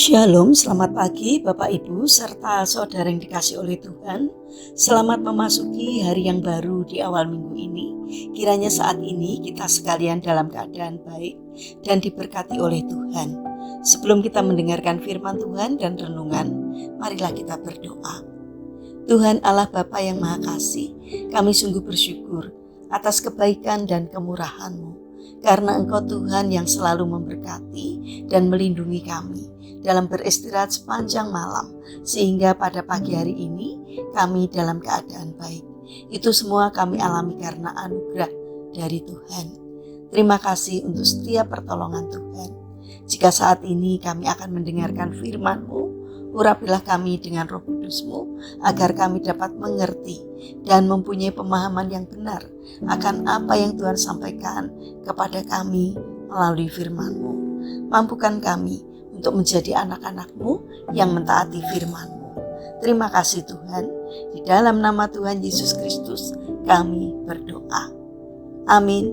Shalom, selamat pagi Bapak Ibu serta saudara yang dikasih oleh Tuhan. Selamat memasuki hari yang baru di awal minggu ini. Kiranya saat ini kita sekalian dalam keadaan baik dan diberkati oleh Tuhan. Sebelum kita mendengarkan firman Tuhan dan renungan, marilah kita berdoa. Tuhan Allah Bapa yang Maha Kasih, kami sungguh bersyukur atas kebaikan dan kemurahan-Mu, karena Engkau Tuhan yang selalu memberkati dan melindungi kami dalam beristirahat sepanjang malam, sehingga pada pagi hari ini kami dalam keadaan baik. Itu semua kami alami karena anugerah dari Tuhan. Terima kasih untuk setiap pertolongan Tuhan. Jika saat ini kami akan mendengarkan firman-Mu, urapilah kami dengan Roh Kudus-Mu, agar kami dapat mengerti dan mempunyai pemahaman yang benar akan apa yang Tuhan sampaikan kepada kami melalui firman-Mu. Mampukan kami untuk menjadi anak-anak-Mu yang mentaati firman-Mu. Terima kasih Tuhan. Di dalam nama Tuhan Yesus Kristus kami berdoa. Amin.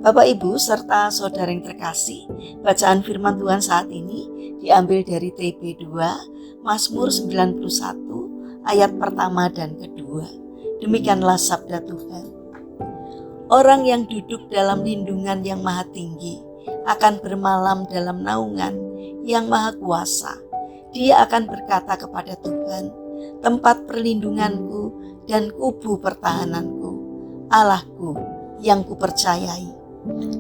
Bapak Ibu serta saudara yang terkasih, bacaan firman Tuhan saat ini diambil dari TB2 Mazmur 91 ayat pertama dan kedua. Demikianlah sabda Tuhan. Orang yang duduk dalam lindungan yang maha tinggi akan bermalam dalam naungan yang maha kuasa. Dia akan berkata kepada Tuhan, tempat perlindunganku dan kubu pertahananku, Allahku yang kupercayai.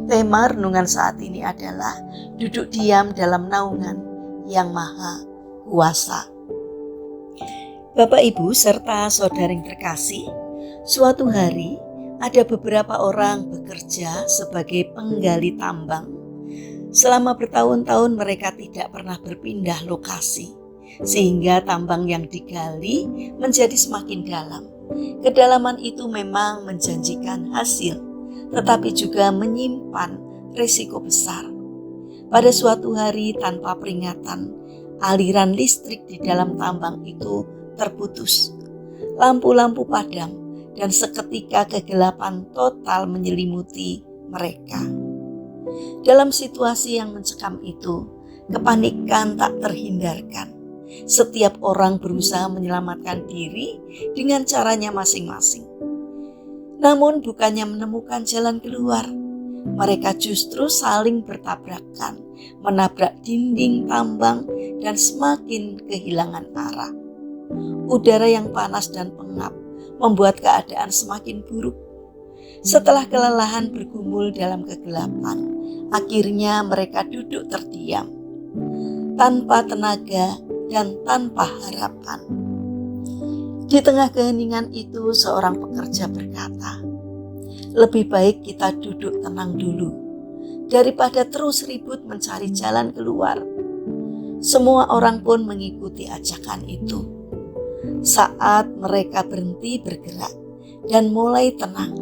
Tema renungan saat ini adalah duduk diam dalam naungan yang maha kuasa. Bapak Ibu serta saudara yang terkasih, suatu hari ada beberapa orang bekerja sebagai penggali tambang. Selama bertahun-tahun mereka tidak pernah berpindah lokasi, sehingga tambang yang digali menjadi semakin dalam. Kedalaman itu memang menjanjikan hasil, tetapi juga menyimpan risiko besar. Pada suatu hari tanpa peringatan, aliran listrik di dalam tambang itu terputus. Lampu-lampu padam dan seketika kegelapan total menyelimuti mereka. Dalam situasi yang mencekam itu, kepanikan tak terhindarkan. Setiap orang berusaha menyelamatkan diri dengan caranya masing-masing. Namun bukannya menemukan jalan keluar, mereka justru saling bertabrakan, menabrak dinding tambang dan semakin kehilangan arah. Udara yang panas dan pengap membuat keadaan semakin buruk. Setelah kelelahan bergumul dalam kegelapan, akhirnya mereka duduk terdiam, tanpa tenaga dan tanpa harapan. Di tengah keheningan itu, seorang pekerja berkata, lebih baik kita duduk tenang dulu, daripada terus ribut mencari jalan keluar. Semua orang pun mengikuti ajakan itu. Saat mereka berhenti bergerak dan mulai tenang,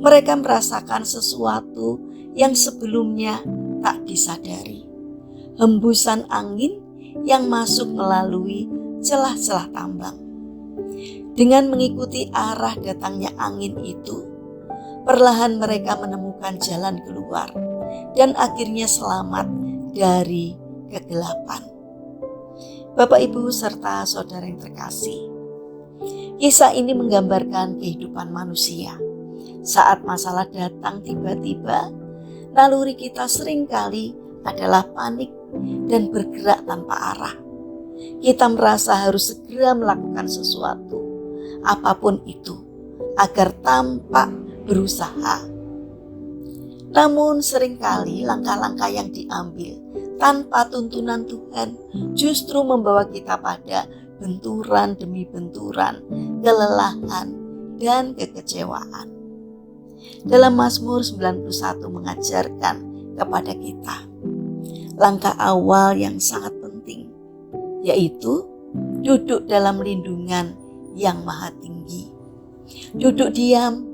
mereka merasakan sesuatu yang sebelumnya tak disadari. Hembusan angin yang masuk melalui celah-celah tambang. Dengan mengikuti arah datangnya angin itu, perlahan mereka menemukan jalan keluar dan akhirnya selamat dari kegelapan. Bapak Ibu serta saudara yang terkasih, kisah ini menggambarkan kehidupan manusia. Saat masalah datang tiba-tiba, naluri kita seringkali adalah panik dan bergerak tanpa arah. Kita merasa harus segera melakukan sesuatu, apapun itu, agar tampak berusaha. Namun seringkali langkah-langkah yang diambil tanpa tuntunan Tuhan justru membawa kita pada benturan demi benturan, kelelahan, dan kekecewaan. Dalam Mazmur 91 mengajarkan kepada kita langkah awal yang sangat penting, yaitu duduk dalam lindungan yang maha tinggi. Duduk diam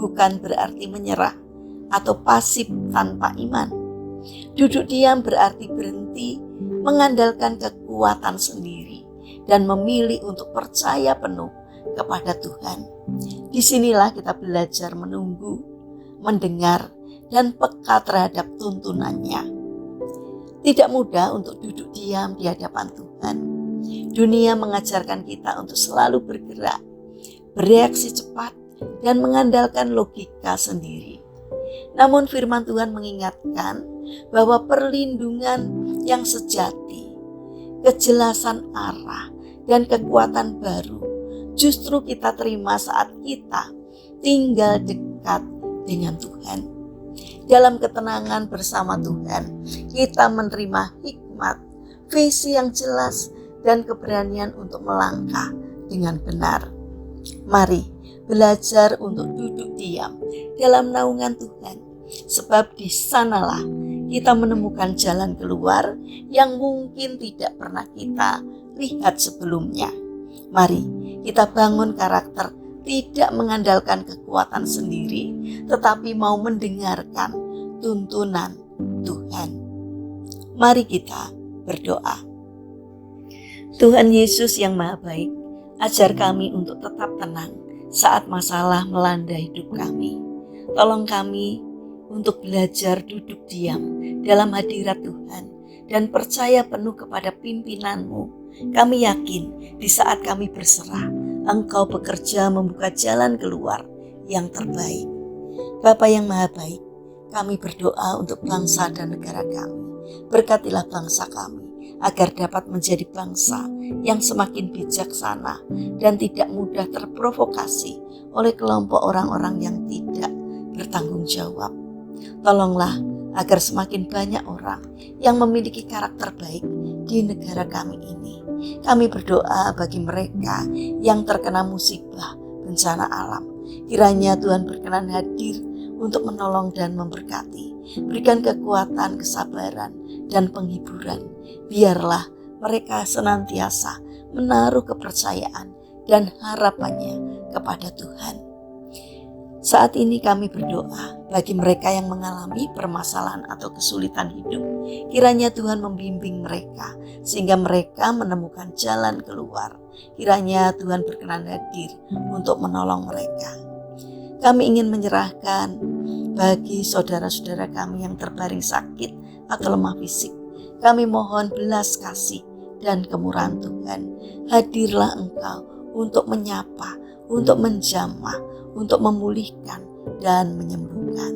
bukan berarti menyerah atau pasif tanpa iman. Duduk diam berarti berhenti mengandalkan kekuatan sendiri dan memilih untuk percaya penuh kepada Tuhan. Disinilah kita belajar menunggu, mendengar, dan peka terhadap tuntunannya. Tidak mudah untuk duduk diam di hadapan Tuhan. Dunia mengajarkan kita untuk selalu bergerak, bereaksi cepat, dan mengandalkan logika sendiri. Namun firman Tuhan mengingatkan bahwa perlindungan yang sejati, kejelasan arah, dan kekuatan baru justru kita terima saat kita tinggal dekat dengan Tuhan. Dalam ketenangan bersama Tuhan, kita menerima hikmat, visi yang jelas, dan keberanian untuk melangkah dengan benar. Mari belajar untuk duduk diam dalam naungan Tuhan, sebab di sanalah kita menemukan jalan keluar yang mungkin tidak pernah kita lihat sebelumnya. Mari kita bangun karakter, tidak mengandalkan kekuatan sendiri, tetapi mau mendengarkan tuntunan Tuhan. Mari kita berdoa. Tuhan Yesus yang Maha Baik, ajar kami untuk tetap tenang saat masalah melanda hidup kami. Tolong kami untuk belajar duduk diam dalam hadirat Tuhan dan percaya penuh kepada pimpinan-Mu. Kami yakin di saat kami berserah, Engkau bekerja membuka jalan keluar yang terbaik. Bapa yang Maha Baik, kami berdoa untuk bangsa dan negara kami. Berkatilah bangsa kami agar dapat menjadi bangsa yang semakin bijaksana dan tidak mudah terprovokasi oleh kelompok orang-orang yang tidak bertanggung jawab. Tolonglah agar semakin banyak orang yang memiliki karakter baik di negara kami ini. Kami berdoa bagi mereka yang terkena musibah bencana alam. Kiranya Tuhan berkenan hadir untuk menolong dan memberkati. Berikan kekuatan, kesabaran, dan penghiburan. Biarlah mereka senantiasa menaruh kepercayaan dan harapannya kepada Tuhan. Saat ini kami berdoa bagi mereka yang mengalami permasalahan atau kesulitan hidup. Kiranya Tuhan membimbing mereka sehingga mereka menemukan jalan keluar. Kiranya Tuhan berkenan hadir untuk menolong mereka. Kami ingin menyerahkan bagi saudara-saudara kami yang terbaring sakit atau lemah fisik. Kami mohon belas kasih dan kemurahan Tuhan. Hadirlah Engkau untuk menyapa, untuk menjamah, untuk memulihkan dan menyembuhkan.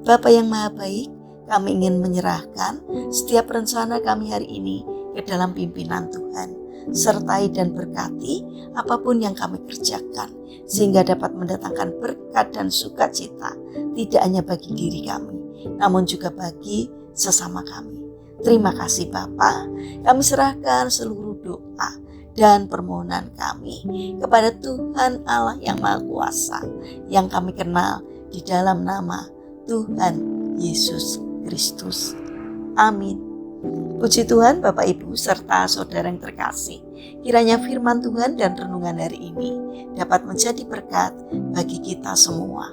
Bapa yang Maha Baik, kami ingin menyerahkan setiap rencana kami hari ini ke dalam pimpinan Tuhan. Sertai dan berkati apapun yang kami kerjakan, sehingga dapat mendatangkan berkat dan sukacita tidak hanya bagi diri kami, namun juga bagi sesama kami. Terima kasih Bapa, kami serahkan seluruh doa dan permohonan kami kepada Tuhan Allah yang Maha Kuasa, yang kami kenal di dalam nama Tuhan Yesus Kristus. Amin. Puji Tuhan Bapak Ibu serta saudara yang terkasih. Kiranya firman Tuhan dan renungan hari ini dapat menjadi berkat bagi kita semua.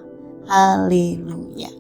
Haleluya.